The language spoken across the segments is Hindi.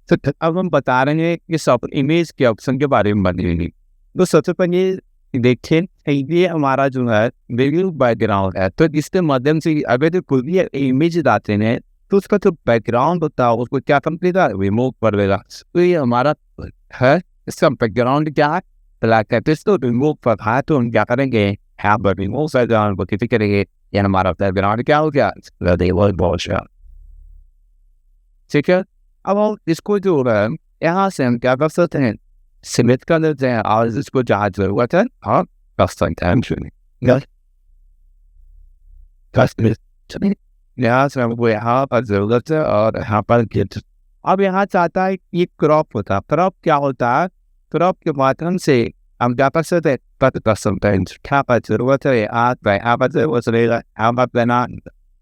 तो अब हम बता रहे हैं कि सब इमेज के ऑप्शन के बारे में बनेंगे। तो सबसे पहले देखें, ये हमारा जो है वीडियो बैकग्राउंड है, तो इसके माध्यम से अगर जो कोई भी इमेज डालते हैं तो उसका जो बैकग्राउंड होता है उसको क्या करेगा, रिमूव कर देगा। तो ये हमारा है, इसका बैकग्राउंड क्या है, ब्लैक है, तो इसको रिमूव करना है तो हम क्या करेंगे, यहाँ पर रिमूव बैकग्राउंड को क्लिक करेंगे, यानी हमारा बैकग्राउंड क्या हो गया, ठीक है। अब हम इसको जो है यहाँ से हम क्या कर सकते हैं, सिलेक्ट कर लेते हैं और इसको जहाँ जरूरत है हाँ कर सकते हैं। यहाँ से हमको यहाँ पर जरूरत है और यहाँ पर गेट। अब यहाँ चाहता है ये क्रॉप होता है। क्रॉप क्या होता है, क्रॉप के माध्यम से हम क्या कर सकते हैं, कट कर सकते हैं। क्या पर जरूरत है यहाँ पर जरूरत रहेगा, यहाँ पर लेना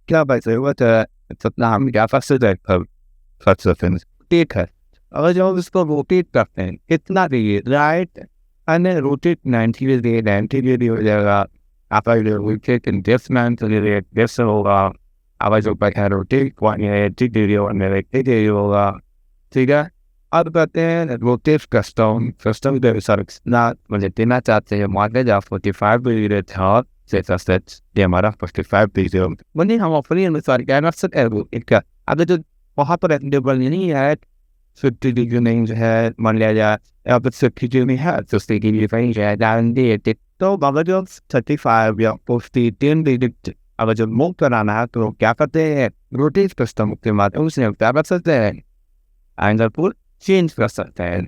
क्या पर जरूरत है जितना हम क्या कर सकते हैं, ठीक है। अगर जब हम इसको रोटेट करते हैं कितना चाहिए, right and rotate 90 degree, 90 degree हो जाएगा। आप रोटेट डेप्थ होगा, अब जो है रोटेट 180 डिग्री और 80 डिग्री होगा, ठीक है। अब कहते हैं रोटेट कस्टम, कस्टम के अनुसार ना मुझे देना चाहते हैं, मान लीजिए आप 45 डिग्री रहते हैं और ये हमारा 45 डिग्री हो, मतलब हम अपने अनुसार क्या कर सकते हैं इनका। अगर जो वहाँ पर एप्लीकेबल नहीं है 50 डिग्री नहीं जो है, मान लिया जाए यहाँ पर 50 डिग्री है तो 60 डिग्री नहीं है डाल दिए, तो अगर जो 35 या 10 डिग्री अगर जो मूव कराना है तो क्या करते हैं, रोटेट कस्टम के माध्यम से क्या कर सकते हैं, एंगल को चेंज कर सकते हैं।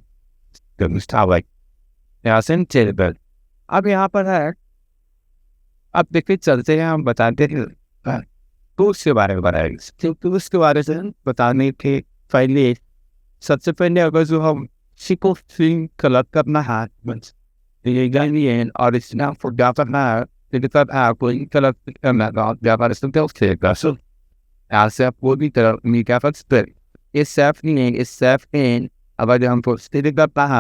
यहाँ से चेंज। अब यहाँ पर है, अब देखिए चलते हैं, हम बताते हैं टूल्स के बारे में बताएंगे। टूल्स के बारे में बताने के पहले सबसे पहले अगर जो हम सीको फिल्म कलर करना है और इसमें आपको क्या करना है, आपको कलर करना है, यहाँ से आप कोई भी कलर में क्या कर सकते हैं, इस सेफ नहीं, इस सेफ में अगर हमको स्थिति करता है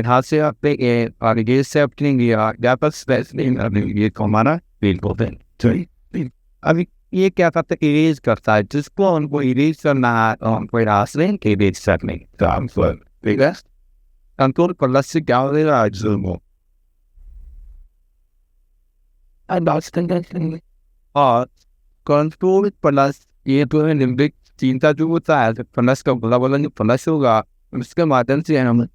हाथ से आप देंगे और ये सेफ करेंगे ये हमारा अभी ये क्या करता है, इरेज करता है, जिसको हमको इरेज करना है तो हमको रास्ते के इरेज करने ठीक है। कंट्रोल प्लस से क्या होगा, और कंट्रोल प्लस ये तो है लिम्बिक चिंता जो होता है, प्लस का बोला बोला जो प्लस होगा उसके माध्यम से हम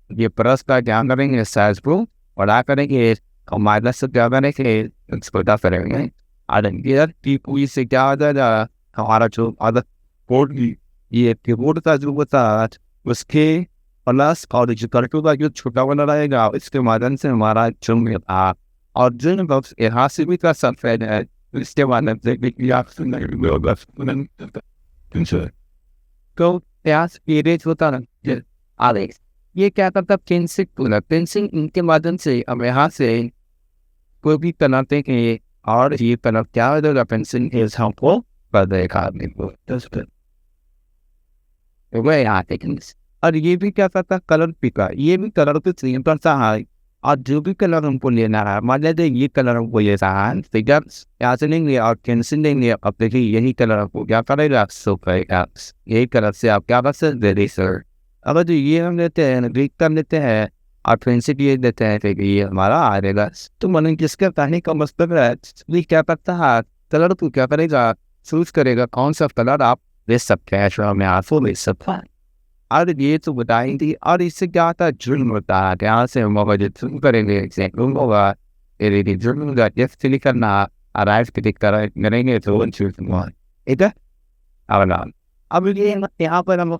ये प्लस का क्या करेंगे, साइज को बड़ा करेंगे और माइनस से क्या करेंगे, छोटा करेंगे। और से क्या हो जाएगा, हमारा जो अदर कोड ये कीबोर्ड का जो होता है उसके प्लस और जो करके का जो छोटा बना रहेगा इसके माध्यम से हमारा जुम था, और जुम बॉक्स यहाँ से भी कर सकते हैं इसके माध्यम से तो यहाँ से इरेज होता है। आगे ये क्या करता है, पेंसिल पेंसिल इनके माध्यम से हम यहाँ से कोई भी बनाते हैं और ये कलर क्या हो जाएगा, पेंसिल इज हमको कर देगा आदमी को। और ये भी क्या करता है, कलर पिका, ये भी कलर पे सेम करता है। और जो भी कलर हमको लेना है, मान लेते ये कलर हमको लेना है, फिगर यहाँ से लेंगे और पेंसिल लेंगे, अब देखिए यही कलर आपको क्या करेगा, सो करेगा। यही कलर से आप क्या कर सकते हैं सर। अगर जो ये हम लेते हैं ग्रीक कर लेते हैं और पेंसिल ये देते हैं फिर ये हमारा आ जाएगा। तो मन किसका कहने का मतलब है, क्या करता है कलर को क्या करेगा, चूज करेगा कौन सा कलर आप ले सकते हैं, जो हमें आपको ले सकता है। और ये तो बताई थी। और इससे क्या होता है, जुर्म होता है, यहाँ से हम अगर जुर्म करेंगे जुर्म होगा, जुर्म होगा जैसे क्लिक करना राइट क्लिक करेंगे तो ठीक है। अब ये यहाँ पर हम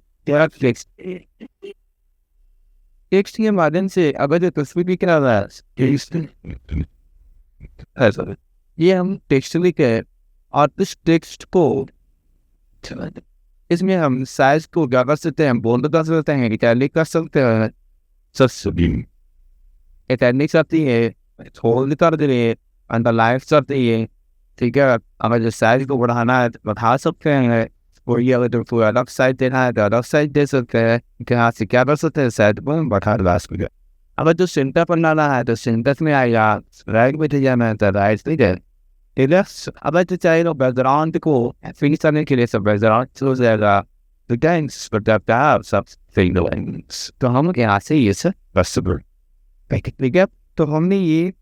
टेक्स्ट के माध्यम से अगर जो तस्वीर भी क्या रहा है, ये हम टेक्स्ट लिखे और इस टेक्स्ट को इसमें हम साइज को क्या कर सकते हैं, बोल्ड कर सकते हैं, इटैलिक कर सकते हैं, इटैलिक करती है, होल्ड कर दे रहे, अंडरलाइन करती है, ठीक है। अगर जो साइज को बढ़ाना है तो बढ़ा सकते हैं, और ये अगर तो अलग साइज देना है तो अलग साइज दे सकते हैं, यहाँ से क्या कर सकते हैं, साइज को बढ़ा ला सकते हैं। अगर जो सेंटर पर लाना है तो सेंटर में आएगा, राइट में जाना है तो राइट में जाए, ठीक है। अब तो चाहे तो बैकग्राउंड को फिनिश करने के लिए सब बैकग्राउंड हो जाएगा, तो थैंक्स पर सब फिंगर्स तो हम यहाँ से ये सब कर सकते, ठीक है। तो हमने ये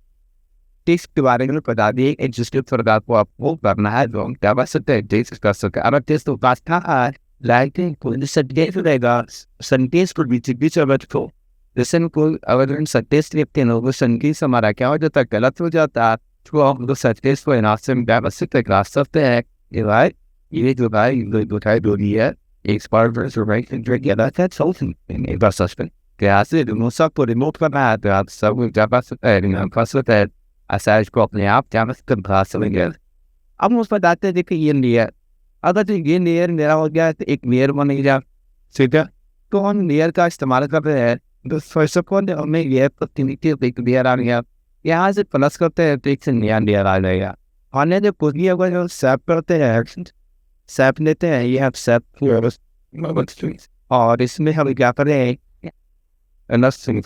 टेस्ट के बारे में बता दिए, एक जिसके प्रकार को आपको करना है तो हम क्या कर सकते हैं, टेस्ट कर सकते हैं। अगर टेस्ट तो पास था लाइटिंग को संदेश रहेगा, संदेश को बीच अवध को जैसे को अगर संदेश लिखते हैं वो संदेश हमारा क्या हो जाता है, गलत हो जाता है, तो हम लोग संदेश को यहाँ से क्या कर सकते हैं, कर सकते हैं। ये भाई ये जो भाई दिखाई दो रही है एक बार गलत है, कर सकते हैं। क्या से दोनों सबको रिमोट करना है तो आप सब क्या कर सकते हैं, कर सकते हैं ऐसा इसको अपने आप क्या कर सकेंगे। अब हम उस पर बताते हैं, देखिए ये लेयर, अगर तो ये लेयर मेरा हो गया तो एक लेयर बनेगा, ठीक है। तो हम लेयर का इस्तेमाल कर रहे हैं, तो फर्स्ट ऑफ ऑल हमें लेयर पर एक लेयर आ गया, यहाँ से प्लस करते हैं तो एक से नया लेयर आ जाएगा। हमने जो कुछ भी अगर जो सेव करते हैं, सेव लेते हैं, ये हम सेव और इसमें हम क्या करें, सेलेक्शन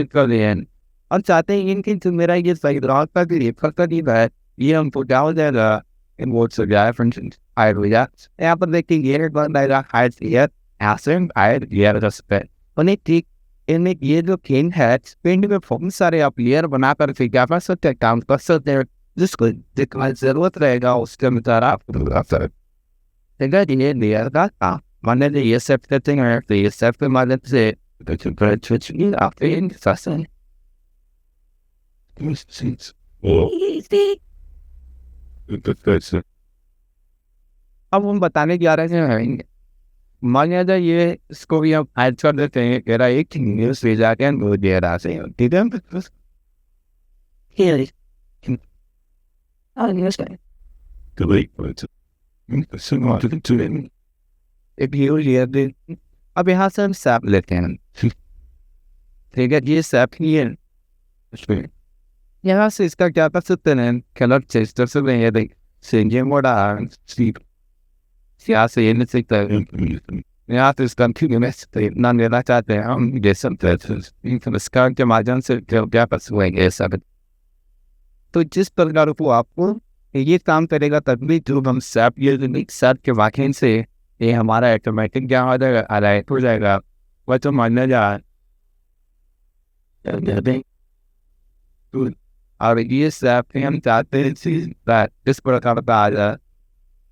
कर रहे हैं और चाहते हैं इनकी जो मेरा ये बैकग्राउंड का भी रेफर का नहीं है, ये हमको क्या हो जाएगा इन वर्ड्स हो जाए फंक्शन हाइड हो जाए। यहाँ पर देखिए ये बन जाएगा हाइड लेयर, ऐसे हाइड लेयर कर सकते हैं। उन्हें ठीक इनमें ये जो पेंट है, पेंट में बहुत सारे आप लेयर बना कर फिर क्या कर सकते हैं, काम कर सकते हैं, जिसको जितना जरूरत रहेगा उसके अनुसार आप ठीक है। ये लेयर का काम माने ये सेट करते हैं, तो ये सेट के मदद से आप इन फंक्शन अब हम बताने जा रहे हैं, मान लिया जाए ये इसको भी हम ऐड कर देते हैं, मेरा एक न्यूज ले जाके हम वो दे रहा से, ठीक है। एक न्यूज ले दे, अब यहाँ से हम सैप लेते हैं, ठीक है। ये सैप ही है, यहाँ से इसका क्या कर सकते हैं, कलर चेंज कर सकते हैं, ये देख सेंगे मोड़ा यहाँ से ये नहीं सकता है, यहाँ से इसका इतना लेना चाहते हैं हम, जैसे इसका के माध्यम से क्या कर सकते हैं सब। तो जिस प्रकार को आपको ये काम करेगा तभी जो हम सैप ये सैप के वाक्य से ये हमारा ऑटोमेटिक क्या हो जाएगा, अलाइट हो जाएगा। वह तो मानना जाए और ये सैप हम चाहते हैं इस प्रकार का आ जाए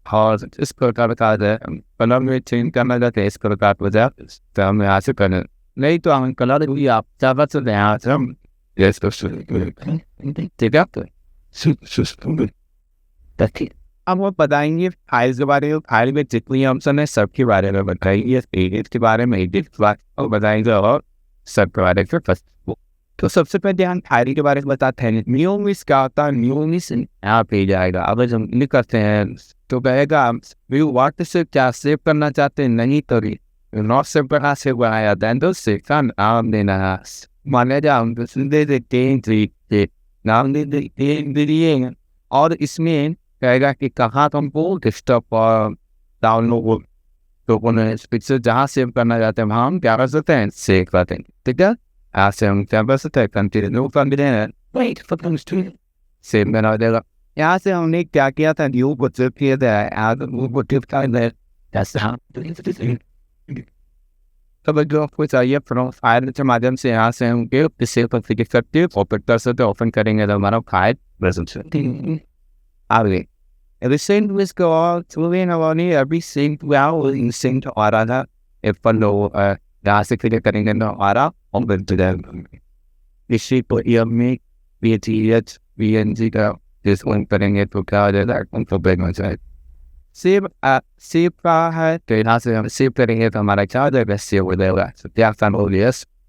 और इस प्रकार का आ जाए, कलर में चेंज करना चाहते हैं इस प्रकार हो जाए, तो हम यहाँ से करें, नहीं तो हम कलर भी आप चाह सकते हैं यहाँ से हम ठीक है। अब वो बताएंगे फाइल के बारे में, फाइल में जितनी ऑप्शन है सबके बारे में बताएंगे, एडिट के बारे में एडिट और बताएंगे और सब के बारे में फर्स्ट। तो सबसे पहले हम फाइल के बारे में बताते हैं। न्यू मिस क्या होता है, न्यू मिस यहाँ पे जाएगा, अगर हम क्लिक करते हैं तो कहेगा व्यू वाट से क्या सेव करना चाहते हैं, नहीं तो नॉट सेव करना, सेव बनाया दें तो सेक्शन नाम देना है, माने जा हम दे देते हैं नाम दे दिए और इसमें कहेगा कि कहाँ तुमको डेस्कटॉप और डाउनलोड तो उन्हें पिक्चर जहाँ सेव करना चाहते हैं वहाँ हम क्या कर सकते हैं, सेव करते हैं, ठीक है। ऐसे हम क्या कर सकते हैं, कंटिन्यू कर देते हैं, सेव बना देगा। यहाँ से हमने क्या किया था, न्यू को सेव किया था, वो को टिप कर दे तब जो आपको चाहिए फ्रॉम फाइल के माध्यम से यहाँ से हम सेव पर क्लिक करके ओपन कर सकते हैं। ओपन करेंगे तो हमारा फाइल प्रेजेंट आगे रिसेंट विज को हमारी अभी सिंक सिंक आ रहा था एप्पल लो, यहाँ से क्लिक करेंगे तो हमारा इसी को में PNG का डिस्काउंट करेंगे तो क्या हो जाएगा, उनको बैग हो जाए सेव सेव का है, तो यहाँ से हम सेव करेंगे तो हमारा क्या हो जाएगा, सेव हो जाएगा। क्या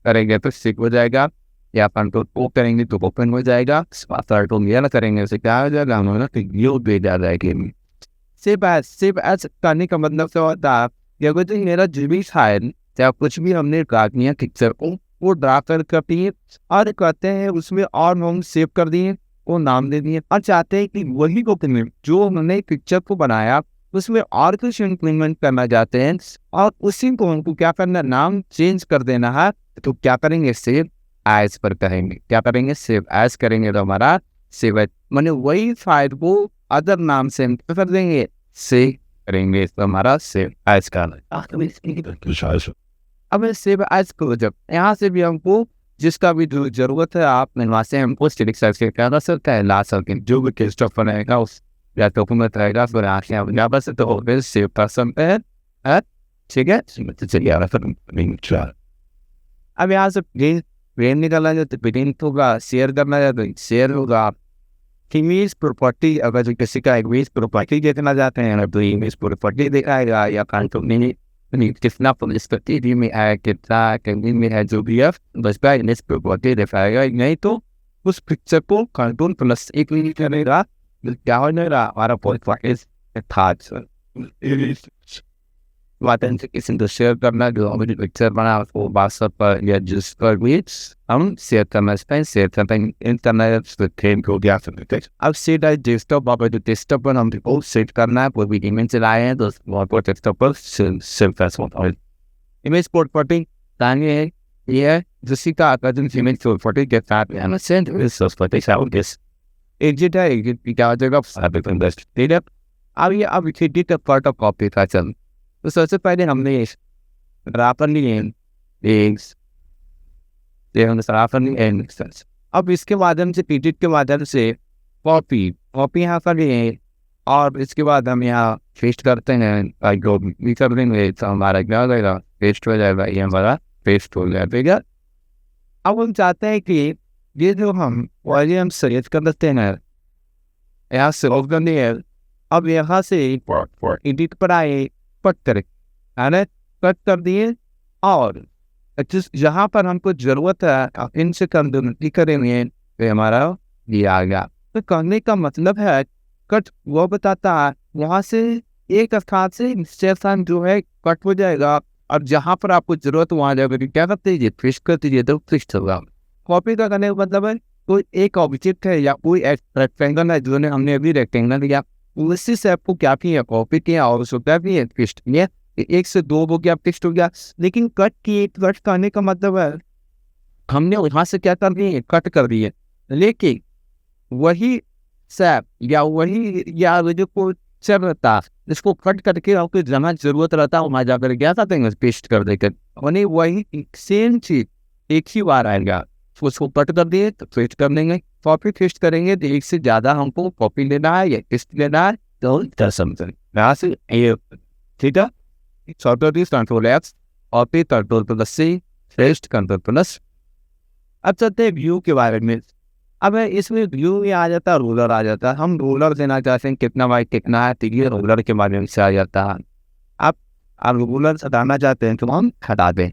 करेंगे तो सेव हो जाएगा, या अपन को ओपन करेंगे तो ओपन हो जाएगा, तो ये ना करेंगे उसे क्या हो जाएगा, हम लोग व्यू दे जाएगा। सेव एज करने का मतलब क्या होता है, या कुछ मेरा जो भी फाइल या कुछ भी हमने ड्रा किया पिक्चर को वो ड्रा कर दिए और कहते हैं उसमें और हम सेव कर दिए, वो नाम दे दिए और चाहते हैं कि वही डॉक्यूमेंट जो हमने पिक्चर को बनाया उसमें और कुछ इम्प्लीमेंट करना चाहते हैं और उसी को उनको क्या करना, नाम चेंज कर देना है, तो क्या करेंगे, सेव एज पर करेंगे। क्या करेंगे, सेव एज करेंगे तो हमारा सेव एज, मैंने वही फाइल को अदर नाम से हम क्या कर देंगे, सेव करेंगे, तो हमारा सेव एज का अब सेव एज को जब यहाँ से भी हमको जिसका भी जो जरूरत है आप वहाँ से हमको सिलेक्ट करके क्या कर सकते हैं, ला सकते हैं, जो भी टेस्ट ऑफ रहेगा उस या डॉक्यूमेंट रहेगा फिर आके हम यहाँ पर से तो हो गए सेव कर सकते हैं। ठीक है, चलिए अब यहाँ से प्लेन निकालना है तो प्लेन होगा, शेयर करना है तो शेयर होगा। इमेज प्रॉपर्टी, अगर जो किसी का इमेज प्रॉपर्टी देखना चाहते हैं तो इमेज प्रॉपर्टी दिखाएगा या कंट्रोल कितना पब्लिसिटी में है, कितना कैमरे में है, जो भी है बस का इमेज प्रॉपर्टी दिखाएगा। नहीं तो उस पिक्चर को कंट्रोल प्लस एक नहीं करेगा, क्या हो जाएगा हमारा प्रॉपर्टी था वाटन से किसी को शेयर करना, जो हमें पिक्चर बना उसको व्हाट्सएप पर या जिस पर भी हम शेयर करना चाहते शेयर करते हैं, इंटरनेट ट्रेन को दिया सकते हैं। अब सेट है डेस्कटॉप, आप जो डेस्कटॉप पर हम सेट करना है, कोई भी इमेज चलाए हैं तो वहाँ पर डेस्कटॉप पर सेव कर सकते हैं। इमेज प्रॉपर्टी तांगे है ये है जिसकी का अकादमिक इमेज प्रॉपर्टी के साथ में सेंड इस प्रॉपर्टी साउंड दिस एग्जिट है, एग्जिट क्या हो जाएगा साबित इंडस्ट्री ठीक है। अब ये अब एडिट पार्ट ऑफ कॉपी का चल, तो सबसे पहले हमने राफर लिए अब इसके माध्यम से एडिट के माध्यम से कॉपी यहाँ कर लिए और इसके बाद हम यहाँ पेस्ट करते हैं, जो भी कर देंगे तो हमारा क्या हो जाएगा, पेस्ट हो जाएगा, ये हमारा पेस्ट हो जाएगा ठीक है। अब हम चाहते हैं कि ये जो हम वॉल्यूम सेलेक्ट कर देते हैं यहाँ से ऑफ कर दिए, अब यहाँ से एडिट पर आए कट करें, है ना, कट कर दिए और जिस जहाँ पर हमको जरूरत है इनसे कंटिन्यूटी करेंगे तो हमारा ये आ गया। तो करने का मतलब है कट वो बताता है वहाँ से एक स्थान से दूसरे स्थान जो है कट हो जाएगा, और जहाँ पर आपको जरूरत वहाँ जाएगा क्या करते हैं फिक्स कर दीजिए तो फिक्स होगा। कॉपी का करने का मतलब है कोई एक ऑब्जेक्ट है या कोई रेक्टेंगल है जो हमने अभी रेक्टेंगल लिया उसी से आपको क्या किया कॉपी किया और उसको क्या किया पेस्ट किया, एक से दो हो गया पेस्ट हो गया। लेकिन कट करने का मतलब है हमने वहां से क्या कर दिए कट कर दिए, लेकिन वही सैप या वही या जो कोई सब रहता जिसको कट करके आपको जहाँ जरूरत रहता है वहां जाकर क्या करते हैं पेस्ट कर देकर, उन्हें वही सेम चीज एक ही बार आएगा, उसको कट कर दिए तो पेस्ट कर देंगे। कॉपी पेस्ट करेंगे तो एक से ज्यादा हमको कॉपी लेना है या पेस्ट लेना है तो कर सकते हैं यहाँ से ये ठीक है। Shortcut control X, copy control plus C, paste control plus. अब चलते हैं व्यू के बारे में। अब इसमें व्यू में आ जाता है रूलर आ जाता है, हम रूलर देना चाहते हैं कितना बाई कितना है तो ये रूलर के माध्यम से आ जाता है। अब रूलर हटाना चाहते हैं तो हम हटा दें।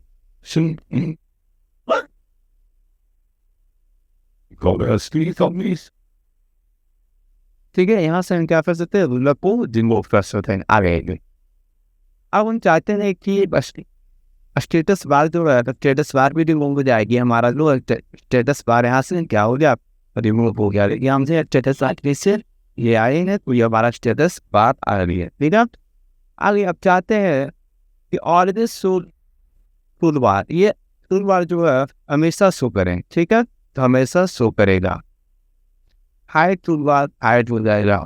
ठीक है, यहाँ से हम क्या कर सकते हैं रूलर को रिमूव कर सकते हैं आगे। अब हम चाहते हैं कि बस स्टेटस बार जो है स्टेटस बार भी रिमूव हो जाएगी, हमारा जो स्टेटस बार यहाँ से क्या हो गया रिमूव हो गया, लेकिन हमसे स्टेटस बार से ये आए हैं तो ये हमारा स्टेटस बार आ रही है ठीक है। आगे अब चाहते हैं कि ऑलवेज शो टूल बार, ये टूल बार जो है हमेशा शो करें ठीक है, तो हमेशा शो करेगा। हाइड टूल बार हाइड हो जाएगा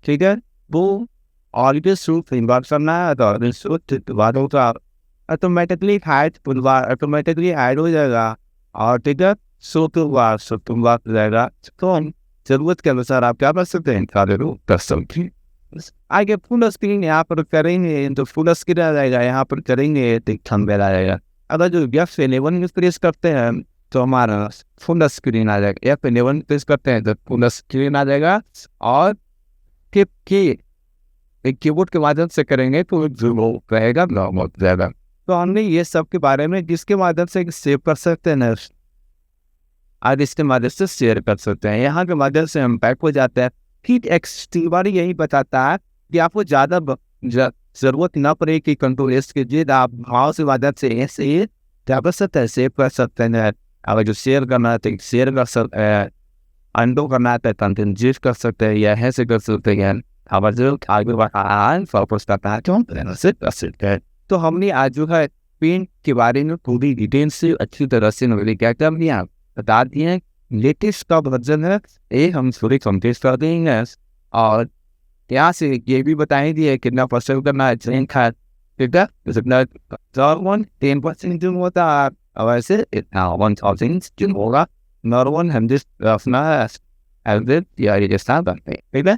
ठीक है, वो ऑलवेज शो बार करना है तो ऑलवेज शो टूल बार होगा, automatically hide tool bar automatically hide हो जाएगा और ठीक है शो टूल बार हो जाएगा। तो हम जरूरत के अनुसार आप क्या कर सकते हैं कर सकते हैं। आगे फुल स्क्रीन यहाँ पर करेंगे तो फुल स्क्रीन आ जाएगा, यहाँ पर करेंगे तो थंबनेल आ जाएगा। अगर जो F11 प्रेस करते हैं तो हमारा फुल स्क्रीन आ जाएगा, F11 प्रेस करते हैं तो फुल स्क्रीन आ जाएगा। और टिप की कीबोर्ड के माध्यम से करेंगे तो जूम रहेगा बहुत ज़्यादा। तो हमने ये सब के बारे में जिसके माध्यम से सेव कर सकते हैं ना और इसके माध्यम से शेयर कर सकते हैं, यहाँ के माध्यम से हम बैक हो जाते हैं। फिर एक्सट्री बार यही बताता है कि आपको ज़्यादा ज़रूरत ना पड़े कि कंट्रोल एस कीजिए, आप माउस के माध्यम से ऐसे क्या कर सकते हैं सेव कर सकते हैं। अगर जो शेयर करना है तो शेयर कर सकते हैं, अंडो करना है तो कंटिन्यू कर सकते हैं या ऐसे कर सकते हैं। अगर जो आगे बढ़ा फोकस करता है तो हम ऐसे कर सकते हैं। तो हमने आज जो है पेंट के बारे में पूरी डिटेल से अच्छी तरह से क्या कर दिया बता दिए लेटेस्ट का वर्जन है, ये हम थोड़ी कंप्लीट कर देंगे। और यहाँ से ये भी बताई दिए कितना परसेंट करना है ट्रेन का, ठीक है। तो जितना 10% जो होता है, और वैसे इतना 1000 जो होगा नॉर्मल हम जिस अपना एवरेज या ये जैसा करते हैं, ठीक है।